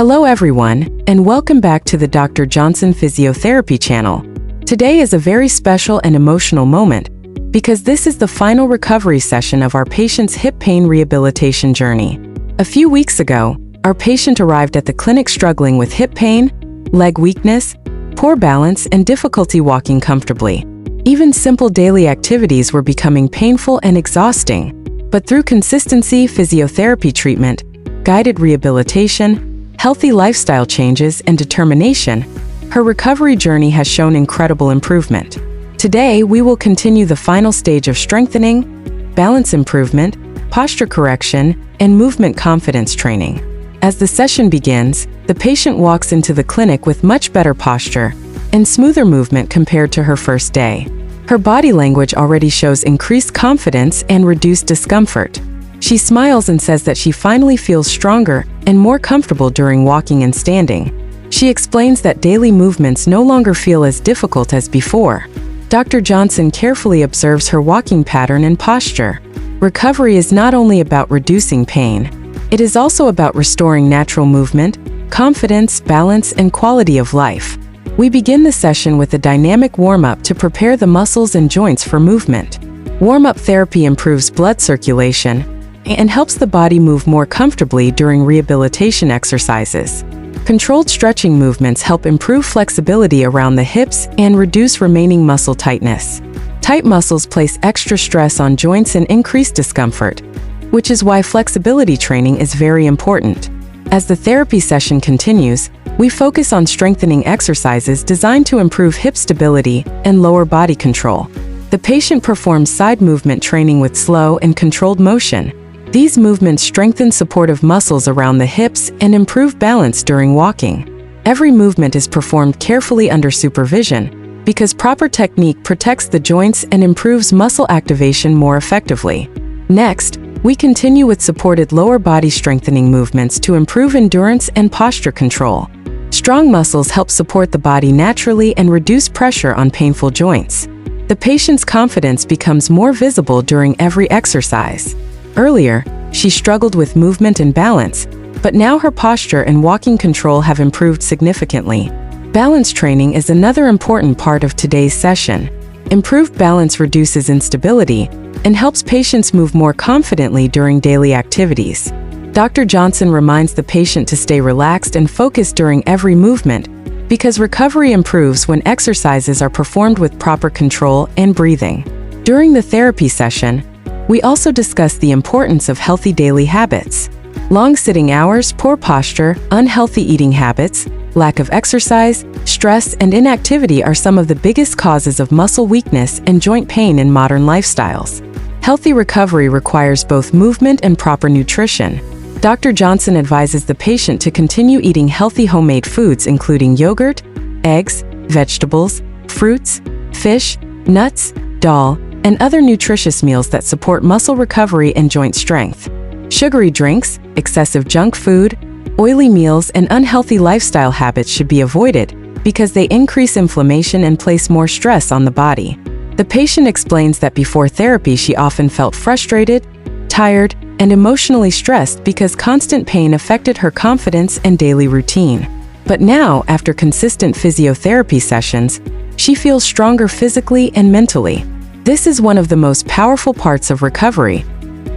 Hello everyone, and welcome back to the Dr. Johnson Physiotherapy channel. Today is a very special and emotional moment because this is the final recovery session of our patient's hip pain rehabilitation journey. A few weeks ago, our patient arrived at the clinic struggling with hip pain, leg weakness, poor balance, and difficulty walking comfortably. Even simple daily activities were becoming painful and exhausting. But through consistency, physiotherapy treatment, guided rehabilitation, healthy lifestyle changes, and determination, her recovery journey has shown incredible improvement. Today, we will continue the final stage of strengthening, balance improvement, posture correction, and movement confidence training. As the session begins, the patient walks into the clinic with much better posture and smoother movement compared to her first day. Her body language already shows increased confidence and reduced discomfort. She smiles and says that she finally feels stronger and more comfortable during walking and standing. She explains that daily movements no longer feel as difficult as before. Dr. Johnson carefully observes her walking pattern and posture. Recovery is not only about reducing pain, it is also about restoring natural movement, confidence, balance, and quality of life. We begin the session with a dynamic warm-up to prepare the muscles and joints for movement. Warm-up therapy improves blood circulation and helps the body move more comfortably during rehabilitation exercises. Controlled stretching movements help improve flexibility around the hips and reduce remaining muscle tightness. Tight muscles place extra stress on joints and increase discomfort, which is why flexibility training is very important. As the therapy session continues, we focus on strengthening exercises designed to improve hip stability and lower body control. The patient performs side movement training with slow and controlled motion. These movements strengthen supportive muscles around the hips and improve balance during walking. Every movement is performed carefully under supervision because proper technique protects the joints and improves muscle activation more effectively. Next, we continue with supported lower body strengthening movements to improve endurance and posture control. Strong muscles help support the body naturally and reduce pressure on painful joints. The patient's confidence becomes more visible during every exercise. Earlier, she struggled with movement and balance, but now her posture and walking control have improved significantly. Balance training is another important part of today's session. Improved balance reduces instability and helps patients move more confidently during daily activities. Dr. Johnson reminds the patient to stay relaxed and focused during every movement because recovery improves when exercises are performed with proper control and breathing. During the therapy session, we also discuss the importance of healthy daily habits. Long sitting hours, poor posture, unhealthy eating habits, lack of exercise, stress, and inactivity are some of the biggest causes of muscle weakness and joint pain in modern lifestyles. Healthy recovery requires both movement and proper nutrition. Dr. Johnson advises the patient to continue eating healthy homemade foods including yogurt, eggs, vegetables, fruits, fish, nuts, dal, and other nutritious meals that support muscle recovery and joint strength. Sugary drinks, excessive junk food, oily meals, and unhealthy lifestyle habits should be avoided because they increase inflammation and place more stress on the body. The patient explains that before therapy she often felt frustrated, tired, and emotionally stressed because constant pain affected her confidence and daily routine. But now, after consistent physiotherapy sessions, she feels stronger physically and mentally. This is one of the most powerful parts of recovery,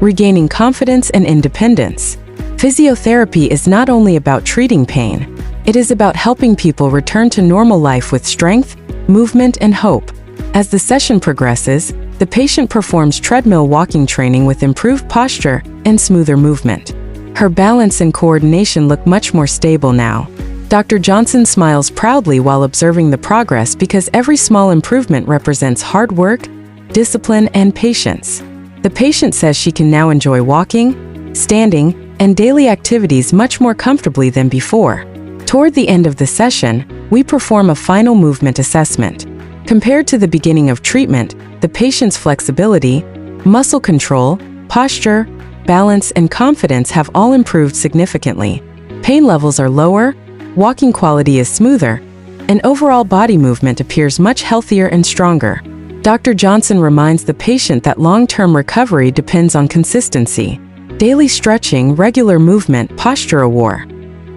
regaining confidence and independence. Physiotherapy is not only about treating pain, it is about helping people return to normal life with strength, movement, and hope. As the session progresses, the patient performs treadmill walking training with improved posture and smoother movement. Her balance and coordination look much more stable now. Dr. Johnson smiles proudly while observing the progress because every small improvement represents hard work, discipline, and patience. The patient says she can now enjoy walking, standing, and daily activities much more comfortably than before. Toward the end of the session, we perform a final movement assessment. Compared to the beginning of treatment, the patient's flexibility, muscle control, posture, balance, and confidence have all improved significantly. Pain levels are lower, walking quality is smoother, and overall body movement appears much healthier and stronger. Dr. Johnson reminds the patient that long-term recovery depends on consistency. Daily stretching, regular movement, posture aware.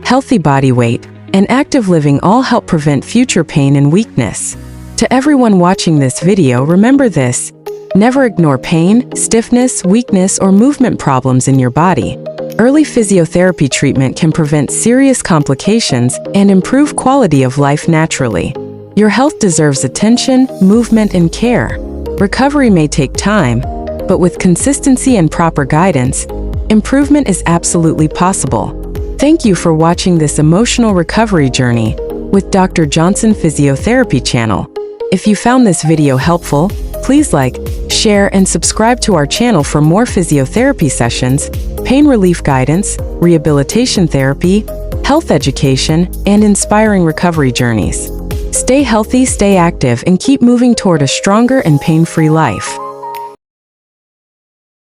healthy body weight, and active living all help prevent future pain and weakness. To everyone watching this video, remember this: never ignore pain, stiffness, weakness, or movement problems in your body. Early physiotherapy treatment can prevent serious complications and improve quality of life naturally. Your health deserves attention, movement, and care. Recovery may take time, but with consistency and proper guidance, improvement is absolutely possible. Thank you for watching this emotional recovery journey with Dr. Johnson Physiotherapy channel. If you found this video helpful, please like, share, and subscribe to our channel for more physiotherapy sessions, pain relief guidance, rehabilitation therapy, health education, and inspiring recovery journeys. Stay healthy, stay active, and keep moving toward a stronger and pain-free life.